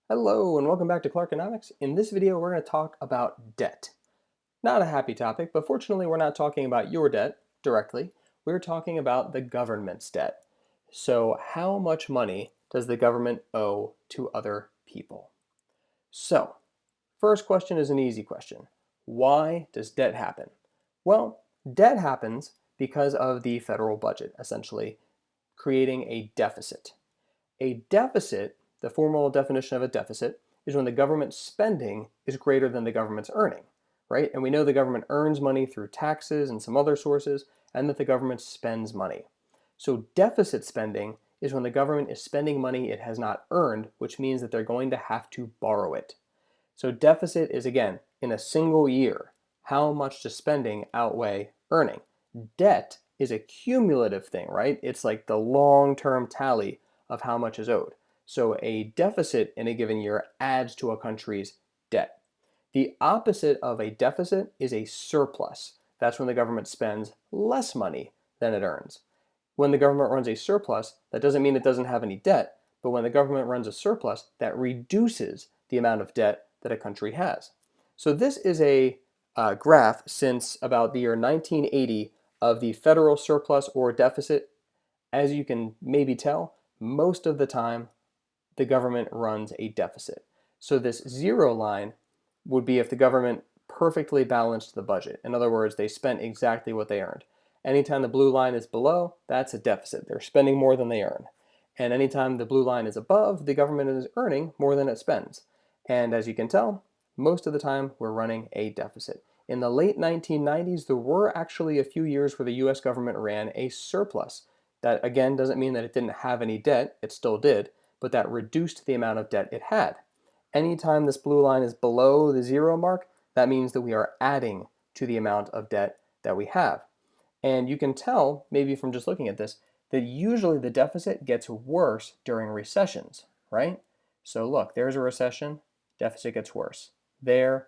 Hello and welcome back to Clarkenomics. In this video, we're going to talk about debt. Not a happy topic, but fortunately, we're not talking about your debt directly. We're talking about the government's debt. So, how much money does the government owe to other people? So, first question is an easy question. Why does debt happen? Well, debt happens because of the federal budget, essentially creating a deficit. A deficit, the formal definition of a deficit, is when the government's spending is greater than the government's earning, right? And we know the government earns money through taxes and some other sources, and that the government spends money. So deficit spending is when the government is spending money it has not earned, which means that they're going to have to borrow it. So deficit is, again, in a single year, how much does spending outweigh earning? Debt is a cumulative thing, right? It's like the long-term tally of how much is owed. So a deficit in a given year adds to a country's debt. The opposite of a deficit is a surplus. That's when the government spends less money than it earns. When the government runs a surplus, that doesn't mean it doesn't have any debt, but when the government runs a surplus, that reduces the amount of debt that a country has. So this is a graph since about the year 1980 of the federal surplus or deficit. As you can maybe tell, most of the time the government runs a deficit. So this zero line would be if the government perfectly balanced the budget. In other words, they spent exactly what they earned. Anytime the blue line is below, that's a deficit. They're spending more than they earn. And anytime the blue line is above, the government is earning more than it spends. And as you can tell, most of the time we're running a deficit. In the late 1990s, there were actually a few years where the US government ran a surplus. That again doesn't mean that it didn't have any debt, it still did, but that reduced the amount of debt it had. Anytime this blue line is below the zero mark, that means that we are adding to the amount of debt that we have. And you can tell, maybe from just looking at this, that usually the deficit gets worse during recessions, right? So look, there's a recession, deficit gets worse. There,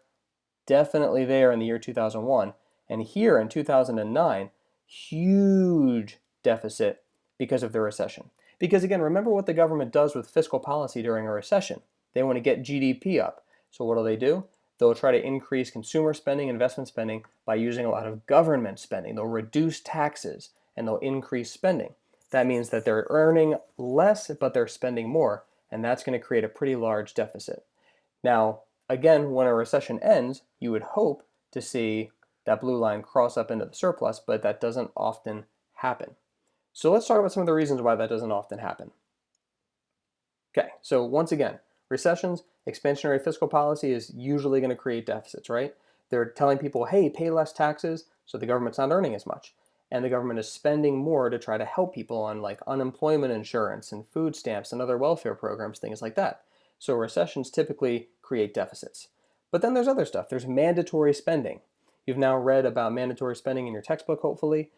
definitely there in the year 2001. And here in 2009, huge deficit because of the recession. Because again, remember what the government does with fiscal policy during a recession. They want to get GDP up. So what do? They'll try to increase consumer spending, investment spending by using a lot of government spending. They'll reduce taxes and they'll increase spending. That means that they're earning less, but they're spending more, and that's going to create a pretty large deficit. Now, again, when a recession ends, you would hope to see that blue line cross up into the surplus, but that doesn't often happen. So let's talk about some of the reasons why that doesn't often happen. Okay, so once again, recessions, expansionary fiscal policy is usually going to create deficits, right? They're telling people, hey, pay less taxes, so the government's not earning as much. And the government is spending more to try to help people on like unemployment insurance and food stamps and other welfare programs, things like that. So recessions typically create deficits. But then there's other stuff. There's mandatory spending. You've now read about mandatory spending in your textbook, hopefully.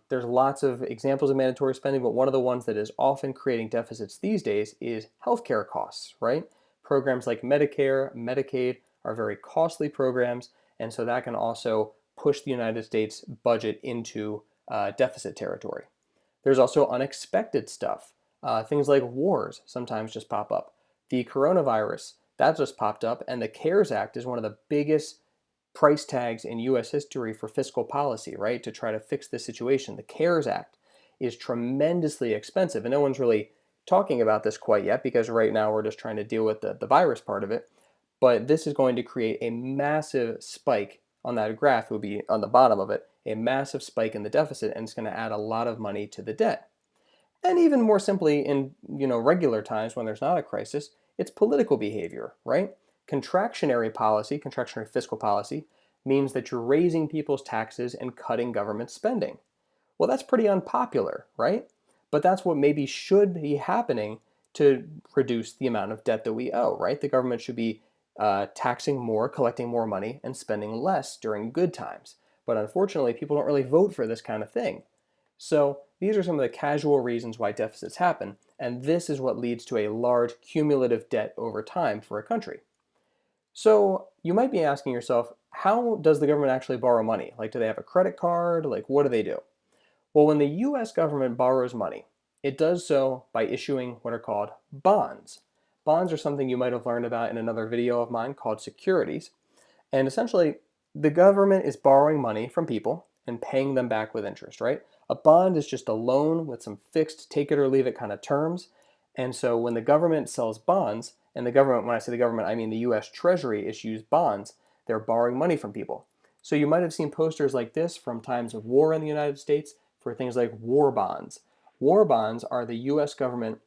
There's lots of examples of mandatory spending, but one of the ones that is often creating deficits these days is healthcare costs, right? Programs like Medicare, Medicaid are very costly programs, and so that can also push the United States budget into deficit territory. There's also unexpected stuff. Things like wars sometimes just pop up. The coronavirus, that just popped up, and the CARES Act is one of the biggest price tags in US history for fiscal policy, right? To try to fix this situation. The CARES Act is tremendously expensive, and no one's really talking about this quite yet because right now we're just trying to deal with the virus part of it. But this is going to create a massive spike on that graph. It would be on the bottom of it, a massive spike in the deficit, and it's going to add a lot of money to the debt. And even more simply, in regular times when there's not a crisis, it's political behavior, right? Contractionary policy, contractionary fiscal policy, means that you're raising people's taxes and cutting government spending. Well, that's pretty unpopular, right? But that's what maybe should be happening to reduce the amount of debt that we owe, right? The government should be taxing more, collecting more money, and spending less during good times. But unfortunately, people don't really vote for this kind of thing. So these are some of the casual reasons why deficits happen, and this is what leads to a large cumulative debt over time for a country. So you might be asking yourself, how does the government actually borrow money? Like, do they have a credit card? Like, what do they do? Well, when the US government borrows money, it does so by issuing what are called bonds. Bonds are something you might have learned about in another video of mine called securities. And essentially, the government is borrowing money from people and paying them back with interest, right? A bond is just a loan with some fixed take it or leave it kind of terms. And so when the government sells bonds, and the government, when I say the government, I mean the US Treasury issues bonds, they're borrowing money from people. So you might have seen posters like this from times of war in the United States for things like war bonds. War bonds are the US government,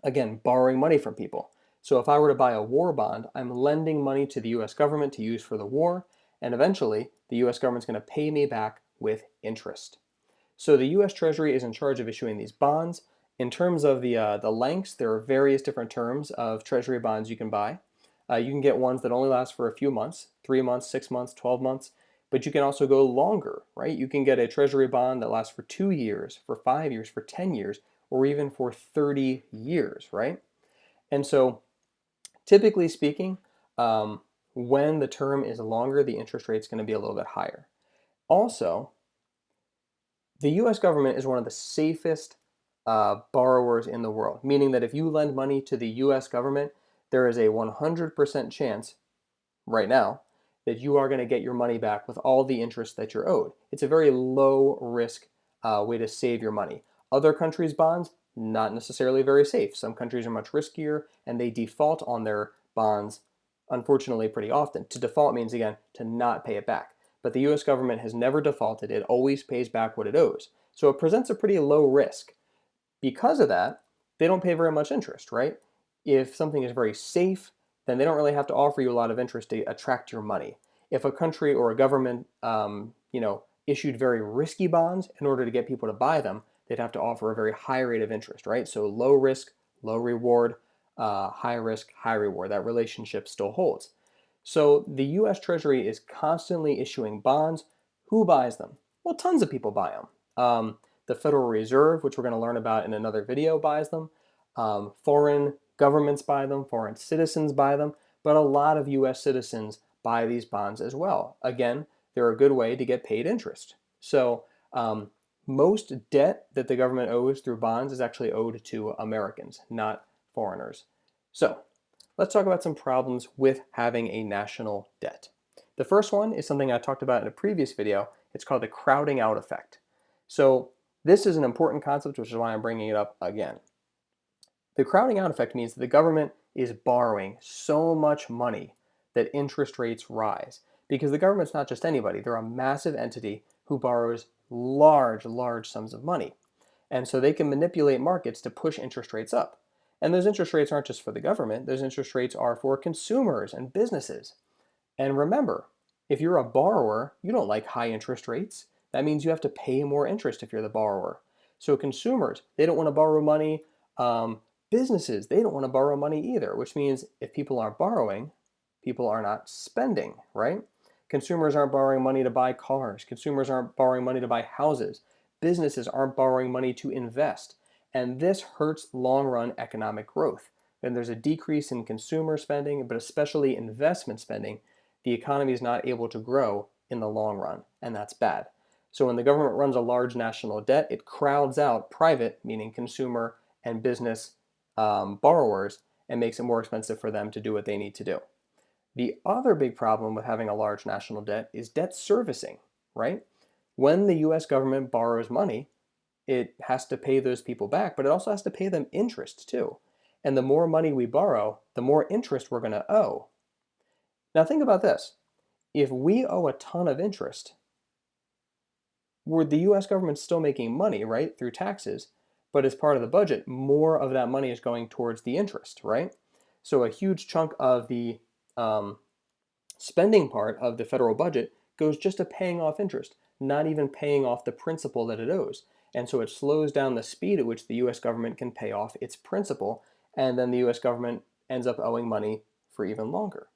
again, borrowing money from people. So if I were to buy a war bond, I'm lending money to the US government to use for the war, and eventually the US government's going to pay me back with interest. So the US Treasury is in charge of issuing these bonds. In terms of the lengths, there are various different terms of Treasury bonds you can buy. You can get ones that only last for a few months, 3 months, 6 months, 12 months, but you can also go longer, right? You can get a Treasury bond that lasts for 2 years, for 5 years, for 10 years, or even for 30 years, right? And so typically speaking, when the term is longer, the interest rate is going to be a little bit higher. Also, the US government is one of the safest borrowers in the world, meaning that if you lend money to the US government, there is a 100% chance right now that you are going to get your money back with all the interest that you're owed. It's a very low risk way to save your money. Other countries' bonds, not necessarily very safe. Some countries are much riskier and they default on their bonds, unfortunately, pretty often. To default means, again, to not pay it back. But the US government has never defaulted. It always pays back what it owes. So it presents a pretty low risk. Because of that, they don't pay very much interest, right? If something is very safe, then they don't really have to offer you a lot of interest to attract your money. If a country or a government, issued very risky bonds in order to get people to buy them, they'd have to offer a very high rate of interest, right? So low risk, low reward, high risk, high reward. That relationship still holds. So the U.S. Treasury is constantly issuing bonds. Who buys them? Well, tons of people buy them. The Federal Reserve, which we're going to learn about in another video, buys them. Foreign governments buy them. Foreign citizens buy them. But a lot of U.S. citizens buy these bonds as well. Again, they're a good way to get paid interest. So most debt that the government owes through bonds is actually owed to Americans, not foreigners. So let's talk about some problems with having a national debt. The first one is something I talked about in a previous video. It's called the crowding out effect. So this is an important concept, which is why I'm bringing it up again. The crowding out effect means that the government is borrowing so much money that interest rates rise. Because the government's not just anybody, they're a massive entity who borrows large, large sums of money. And so they can manipulate markets to push interest rates up. And those interest rates aren't just for the government, those interest rates are for consumers and businesses. And remember, if you're a borrower, you don't like high interest rates. That means you have to pay more interest if you're the borrower. So consumers, they don't want to borrow money. Businesses, they don't want to borrow money either, which means if people aren't borrowing, people are not spending, right? Consumers aren't borrowing money to buy cars. Consumers aren't borrowing money to buy houses. Businesses aren't borrowing money to invest. And this hurts long-run economic growth. When there's a decrease in consumer spending, but especially investment spending, the economy is not able to grow in the long run, and that's bad. So when the government runs a large national debt, it crowds out private, meaning consumer and business borrowers, and makes it more expensive for them to do what they need to do. The other big problem with having a large national debt is debt servicing, right? When the US government borrows money, it has to pay those people back, but it also has to pay them interest too. And the more money we borrow, the more interest we're going to owe. Now think about this. If we owe a ton of interest, the US government's still making money, right, through taxes, but as part of the budget, more of that money is going towards the interest, right? So a huge chunk of the spending part of the federal budget goes just to paying off interest, not even paying off the principal that it owes. And so it slows down the speed at which the US government can pay off its principal, and then the US government ends up owing money for even longer.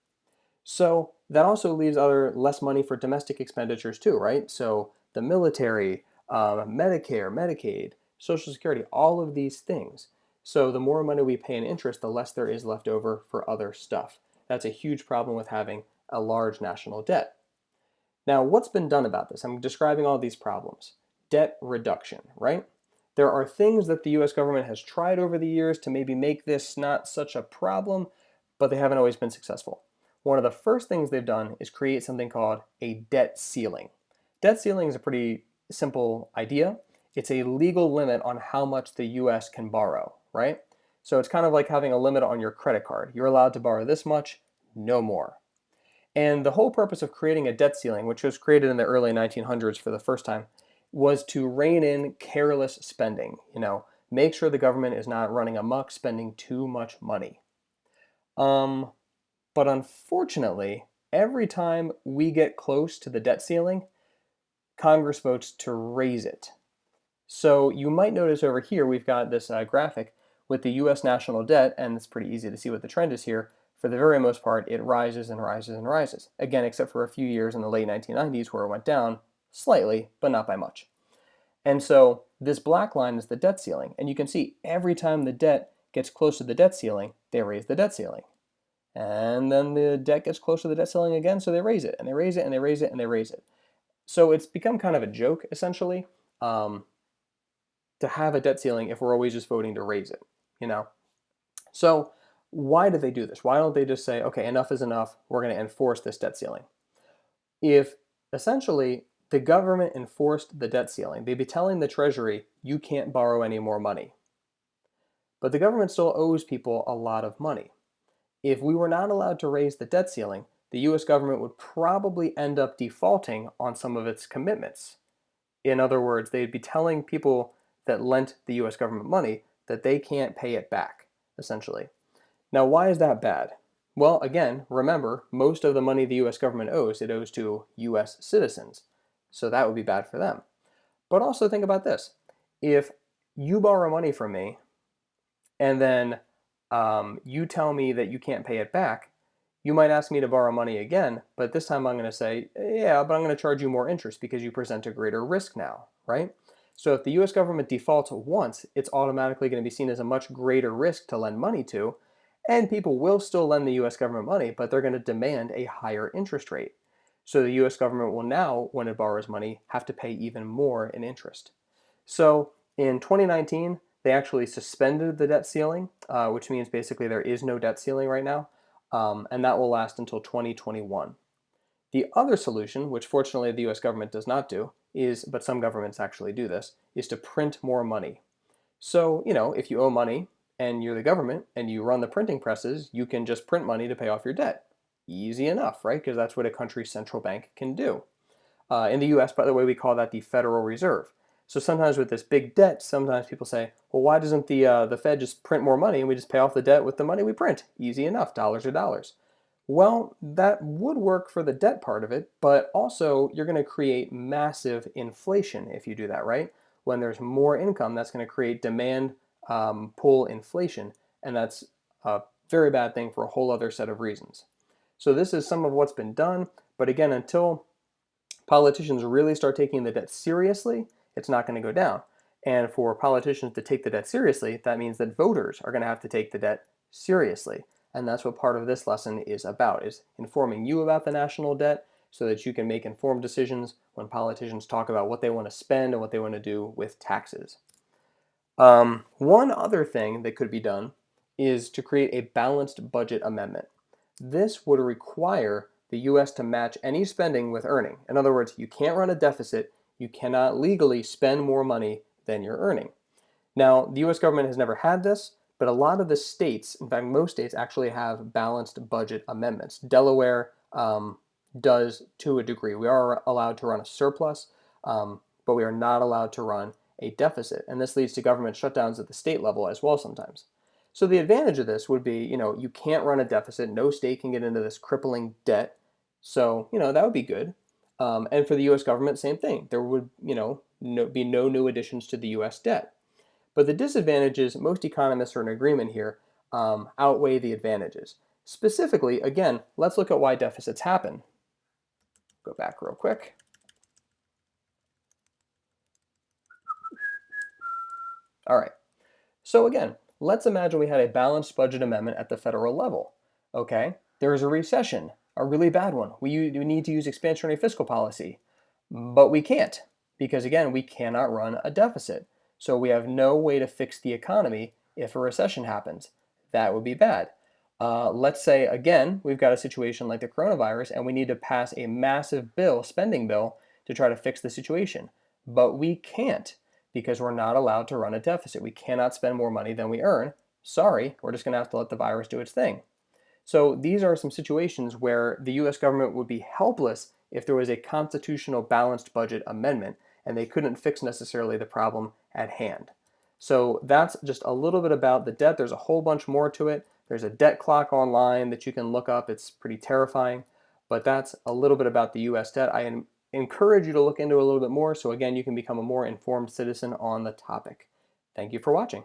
So that also leaves less money for domestic expenditures too, right? So the military, Medicare, Medicaid, Social Security, all of these things. So the more money we pay in interest, the less there is left over for other stuff. That's a huge problem with having a large national debt. Now, what's been done about this? I'm describing all these problems. Debt reduction, right? There are things that the US government has tried over the years to maybe make this not such a problem, but they haven't always been successful. One of the first things they've done is create something called a debt ceiling. Debt ceiling is a pretty simple idea. It's a legal limit on how much the US can borrow, right? So it's kind of like having a limit on your credit card. You're allowed to borrow this much, no more. And the whole purpose of creating a debt ceiling, which was created in the early 1900s for the first time, was to rein in careless spending. Make sure the government is not running amok, spending too much money. Um, but unfortunately, every time we get close to the debt ceiling, Congress votes to raise it. So you might notice over here we've got this graphic with the US national debt, and it's pretty easy to see what the trend is here. For the very most part, it rises and rises and rises. Again, except for a few years in the late 1990s where it went down slightly, but not by much. And so this black line is the debt ceiling. And you can see every time the debt gets close to the debt ceiling, they raise the debt ceiling. And then the debt gets close to the debt ceiling again, so they raise it, and they raise it, and they raise it, and they raise it. So it's become kind of a joke, essentially, to have a debt ceiling if we're always just voting to raise it. So why do they do this? Why don't they just say, okay, enough is enough, we're going to enforce this debt ceiling? If essentially the government enforced the debt ceiling, they'd be telling the Treasury, you can't borrow any more money. But the government still owes people a lot of money. If we were not allowed to raise the debt ceiling, the US government would probably end up defaulting on some of its commitments. In other words, they'd be telling people that lent the US government money that they can't pay it back, essentially. Now, why is that bad? Well, again, remember, most of the money the US government owes, it owes to US citizens. So that would be bad for them. But also think about this. If you borrow money from me and then you tell me that you can't pay it back, you might ask me to borrow money again, but this time I'm going to say, yeah, but I'm going to charge you more interest because you present a greater risk now, right? So if the US government defaults once, it's automatically going to be seen as a much greater risk to lend money to, and people will still lend the US government money, but they're going to demand a higher interest rate. So the US government will now, when it borrows money, have to pay even more in interest. So in 2019, they actually suspended the debt ceiling, which means basically there is no debt ceiling right now, and that will last until 2021. The other solution, which fortunately the US government does not do, but some governments actually do this, is to print more money. So, if you owe money and you're the government and you run the printing presses, you can just print money to pay off your debt. Easy enough, right? Because that's what a country's central bank can do. In the US, by the way, we call that the Federal Reserve. So sometimes with this big debt, sometimes people say, well, why doesn't the Fed just print more money and we just pay off the debt with the money we print? Easy enough, dollars are dollars. Well, that would work for the debt part of it, but also you're going to create massive inflation if you do that, right? When there's more income, that's going to create demand pull inflation, and that's a very bad thing for a whole other set of reasons. So this is some of what's been done, but again, until politicians really start taking the debt seriously, it's not going to go down. And for politicians to take the debt seriously, that means that voters are going to have to take the debt seriously. And that's what part of this lesson is about, is informing you about the national debt so that you can make informed decisions when politicians talk about what they want to spend and what they want to do with taxes. One other thing that could be done is to create a balanced budget amendment. This would require the US to match any spending with earning. In other words, you can't run a deficit, you cannot legally spend more money than you're earning. Now, the US government has never had this, but a lot of the states, in fact, most states actually have balanced budget amendments. Delaware does to a degree. We are allowed to run a surplus, but we are not allowed to run a deficit. And this leads to government shutdowns at the state level as well sometimes. So the advantage of this would be, you can't run a deficit. No state can get into this crippling debt. So, that would be good. And for the US government, same thing. There would, be no new additions to the US debt. But the disadvantages, most economists are in agreement here, outweigh the advantages. Specifically, again, let's look at why deficits happen. Go back real quick. All right. So again, let's imagine we had a balanced budget amendment at the federal level. Okay, there is a recession, a really bad one. We need to use expansionary fiscal policy, but we can't because again, we cannot run a deficit. So we have no way to fix the economy if a recession happens. That would be bad. Let's say, again, we've got a situation like the coronavirus and we need to pass a massive bill, spending bill, to try to fix the situation. But we can't because we're not allowed to run a deficit. We cannot spend more money than we earn. Sorry, we're just going to have to let the virus do its thing. So these are some situations where the US government would be helpless if there was a constitutional balanced budget amendment and they couldn't fix necessarily the problem at hand. So that's just a little bit about the debt. There's a whole bunch more to it. There's a debt clock online that you can look up. It's pretty terrifying, but that's a little bit about the US debt. I encourage you to look into it a little bit more so again you can become a more informed citizen on the topic. Thank you for watching.